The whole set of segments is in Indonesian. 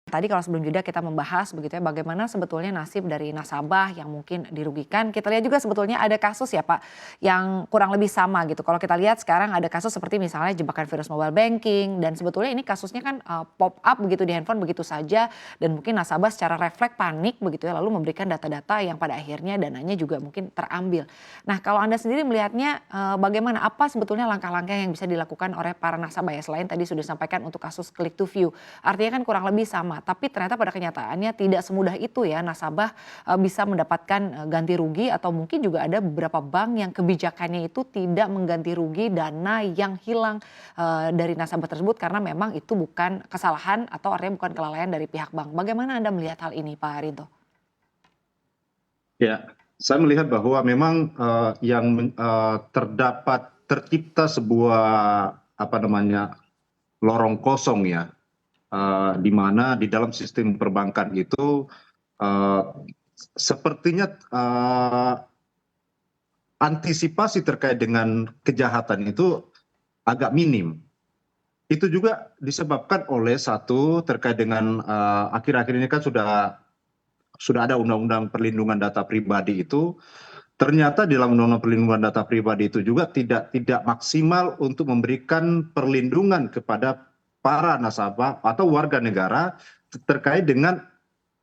Tadi kalau sebelum jeda kita membahas begitu ya bagaimana sebetulnya nasib dari nasabah yang mungkin dirugikan. Kita lihat juga sebetulnya ada kasus ya Pak yang kurang lebih sama gitu. Kalau kita lihat sekarang ada kasus seperti misalnya jebakan virus mobile banking dan sebetulnya ini kasusnya kan pop up begitu di handphone begitu saja dan mungkin nasabah secara refleks panik begitu ya lalu memberikan data-data yang pada akhirnya dananya juga mungkin terambil. Nah kalau Anda sendiri melihatnya bagaimana apa sebetulnya langkah-langkah yang bisa dilakukan oleh para nasabah ya selain tadi sudah disampaikan untuk kasus click to view. Artinya kan kurang lebih sama, tapi ternyata pada kenyataannya tidak semudah itu ya nasabah bisa mendapatkan ganti rugi atau mungkin juga ada beberapa bank yang kebijakannya itu tidak mengganti rugi dana yang hilang dari nasabah tersebut karena memang itu bukan kesalahan atau artinya bukan kelalaian dari pihak bank. Bagaimana Anda melihat hal ini Pak Rinto? Ya, saya melihat bahwa memang tercipta sebuah lorong kosong ya, di mana di dalam sistem perbankan itu sepertinya antisipasi terkait dengan kejahatan itu agak minim. Itu juga disebabkan oleh satu terkait dengan akhir-akhir ini kan sudah ada undang-undang perlindungan data pribadi itu. Ternyata di dalam undang-undang perlindungan data pribadi itu juga tidak maksimal untuk memberikan perlindungan kepada para nasabah atau warga negara terkait dengan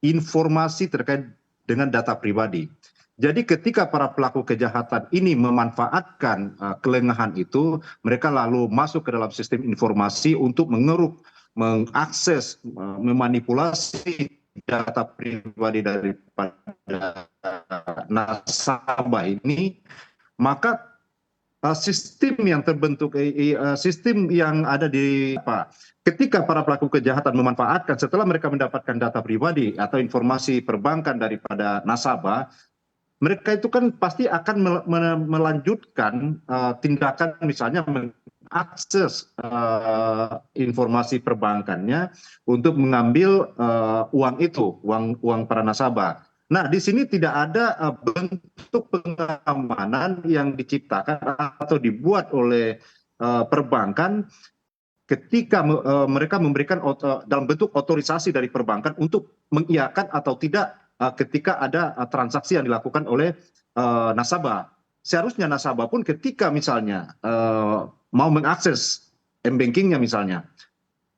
informasi terkait dengan data pribadi. Jadi ketika para pelaku kejahatan ini memanfaatkan kelengahan itu, mereka lalu masuk ke dalam sistem informasi untuk mengeruk, mengakses, memanipulasi data pribadi daripada nasabah ini, maka sistem yang terbentuk, sistem yang ada di ketika para pelaku kejahatan memanfaatkan setelah mereka mendapatkan data pribadi atau informasi perbankan daripada nasabah, mereka itu kan pasti akan melanjutkan tindakan misalnya mengakses informasi perbankannya untuk mengambil uang itu, uang para nasabah. Nah, di sini tidak ada bentuk pengamanan yang diciptakan atau dibuat oleh perbankan ketika mereka memberikan dalam bentuk otorisasi dari perbankan untuk mengiyakan atau tidak ketika ada transaksi yang dilakukan oleh nasabah. Seharusnya nasabah pun ketika misalnya mau mengakses m-bankingnya misalnya,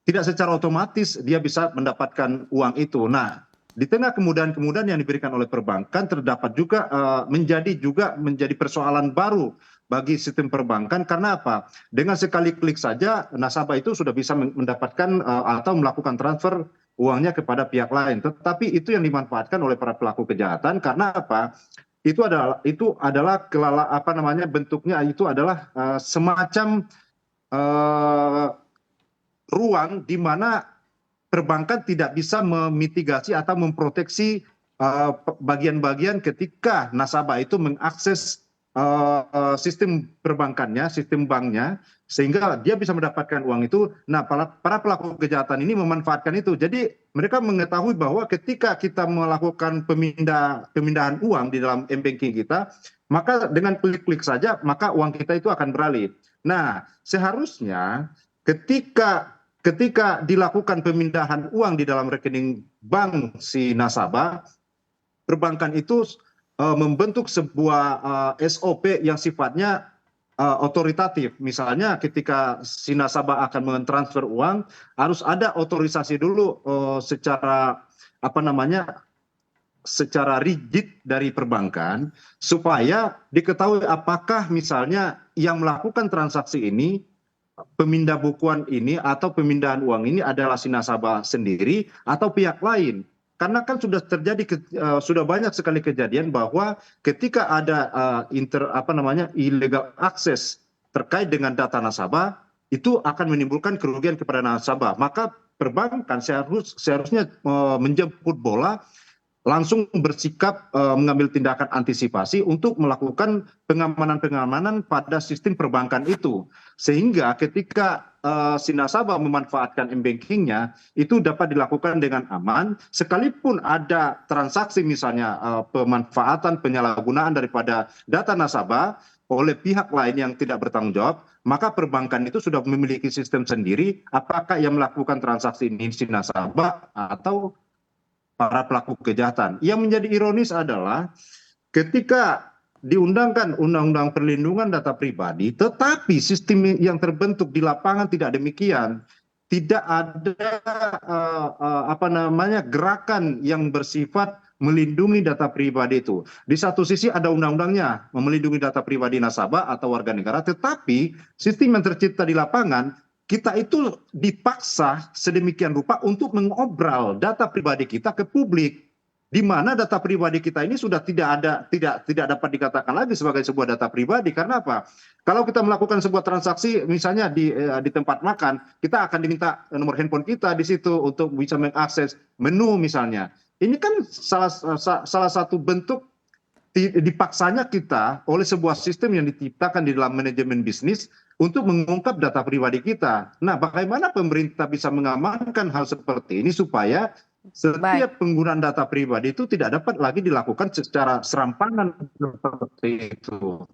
tidak secara otomatis dia bisa mendapatkan uang itu. Nah, di tengah kemudahan-kemudahan yang diberikan oleh perbankan terdapat juga menjadi persoalan baru bagi sistem perbankan karena apa? Dengan sekali klik saja nasabah itu sudah bisa mendapatkan atau melakukan transfer uangnya kepada pihak lain. Tetapi itu yang dimanfaatkan oleh para pelaku kejahatan karena apa? Itu adalah bentuknya itu adalah semacam ruang di mana perbankan tidak bisa memitigasi atau memproteksi bagian-bagian ketika nasabah itu mengakses sistem perbankannya, sistem banknya, sehingga dia bisa mendapatkan uang itu. Nah, para pelaku kejahatan ini memanfaatkan itu. Jadi mereka mengetahui bahwa ketika kita melakukan pemindahan uang di dalam m-banking kita, maka dengan klik-klik saja, maka uang kita itu akan beralih. Nah, seharusnya ketika dilakukan pemindahan uang di dalam rekening bank si nasabah, perbankan itu membentuk sebuah SOP yang sifatnya otoritatif. Misalnya ketika si nasabah akan mentransfer uang, harus ada otorisasi dulu secara rigid dari perbankan supaya diketahui apakah misalnya yang melakukan transaksi ini, pemindah bukuan ini atau pemindahan uang ini adalah si nasabah sendiri atau pihak lain. Karena kan sudah banyak sekali kejadian bahwa ketika ada illegal access terkait dengan data nasabah, itu akan menimbulkan kerugian kepada nasabah. Maka perbankan seharusnya menjemput bola, langsung bersikap mengambil tindakan antisipasi untuk melakukan pengamanan pada sistem perbankan itu. Sehingga ketika si nasabah memanfaatkan m-bankingnya, itu dapat dilakukan dengan aman, sekalipun ada transaksi misalnya pemanfaatan penyalahgunaan daripada data nasabah, oleh pihak lain yang tidak bertanggung jawab, maka perbankan itu sudah memiliki sistem sendiri apakah yang melakukan transaksi ini si nasabah atau para pelaku kejahatan. Yang menjadi ironis adalah ketika diundangkan Undang-Undang Perlindungan Data Pribadi, tetapi sistem yang terbentuk di lapangan tidak demikian. Tidak ada gerakan yang bersifat melindungi data pribadi itu. Di satu sisi ada undang-undangnya melindungi data pribadi nasabah atau warga negara, tetapi sistem yang tercipta di lapangan kita itu dipaksa sedemikian rupa untuk mengobral data pribadi kita ke publik, di mana data pribadi kita ini sudah tidak dapat dikatakan lagi sebagai sebuah data pribadi. Karena apa? Kalau kita melakukan sebuah transaksi misalnya di tempat makan, kita akan diminta nomor handphone kita di situ untuk bisa mengakses menu misalnya. Ini kan salah satu bentuk dipaksanya kita oleh sebuah sistem yang diciptakan di dalam manajemen bisnis untuk mengungkap data pribadi kita. Nah, bagaimana pemerintah bisa mengamankan hal seperti ini supaya Baik. setiap penggunaan data pribadi itu tidak dapat lagi dilakukan secara serampangan seperti itu.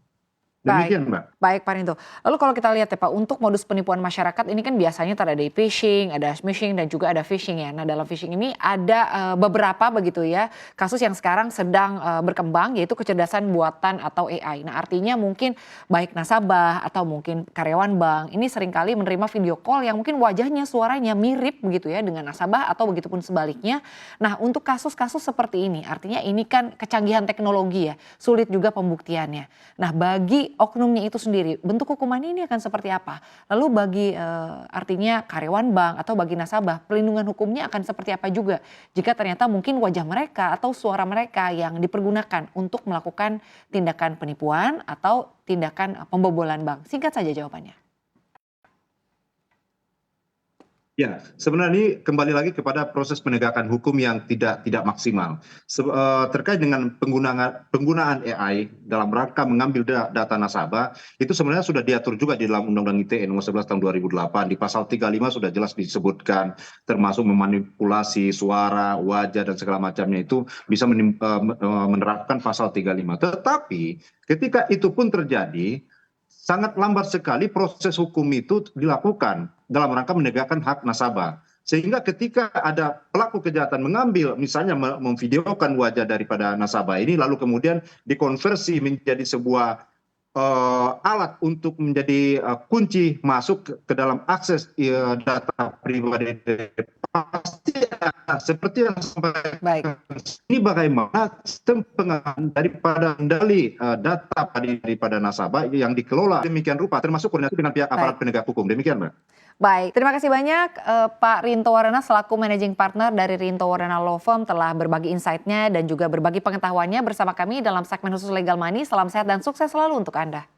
Baik, Demikian, Mbak. baik Pak Rinto. Lalu kalau kita lihat ya Pak, untuk modus penipuan masyarakat ini kan biasanya ada phishing, ada smishing dan juga ada phishing ya. Nah dalam phishing ini ada beberapa begitu ya kasus yang sekarang sedang berkembang yaitu kecerdasan buatan atau AI. Nah artinya mungkin baik nasabah atau mungkin karyawan bank ini seringkali menerima video call yang mungkin wajahnya suaranya mirip begitu ya dengan nasabah atau begitupun sebaliknya. Nah untuk kasus-kasus seperti ini artinya ini kan kecanggihan teknologi ya, sulit juga pembuktiannya. Nah bagi oknumnya itu sendiri, bentuk hukuman ini akan seperti apa? Lalu bagi artinya karyawan bank atau bagi nasabah, pelindungan hukumnya akan seperti apa juga? Jika ternyata mungkin wajah mereka atau suara mereka yang dipergunakan untuk melakukan tindakan penipuan atau tindakan pembobolan bank. Singkat saja jawabannya. Ya, sebenarnya ini kembali lagi kepada proses penegakan hukum yang tidak maksimal. Terkait dengan penggunaan AI dalam rangka mengambil data nasabah, itu sebenarnya sudah diatur juga di dalam Undang-Undang ITE nomor 11 tahun 2008. Di pasal 35 sudah jelas disebutkan, termasuk memanipulasi suara, wajah, dan segala macamnya itu bisa menerapkan pasal 35. Tetapi ketika itu pun terjadi, sangat lambat sekali proses hukum itu dilakukan dalam rangka menegakkan hak nasabah. Sehingga ketika ada pelaku kejahatan mengambil, misalnya memvideokan wajah daripada nasabah ini, lalu kemudian dikonversi menjadi sebuah alat untuk menjadi kunci masuk ke dalam akses data pribadi, pasti seperti yang Baik, sampaikan ini, bagaimana sistem pengaman daripada kendali data daripada nasabah yang dikelola demikian rupa, termasuk koordinasi dengan pihak aparat baik. penegak hukum. Demikian, Mbak. Baik, terima kasih banyak Pak Rinto Wardana selaku Managing Partner dari Rinto Wardana Law Firm telah berbagi insight-nya dan juga berbagi pengetahuannya bersama kami dalam segmen khusus Legal Money. Salam sehat dan sukses selalu untuk Anda.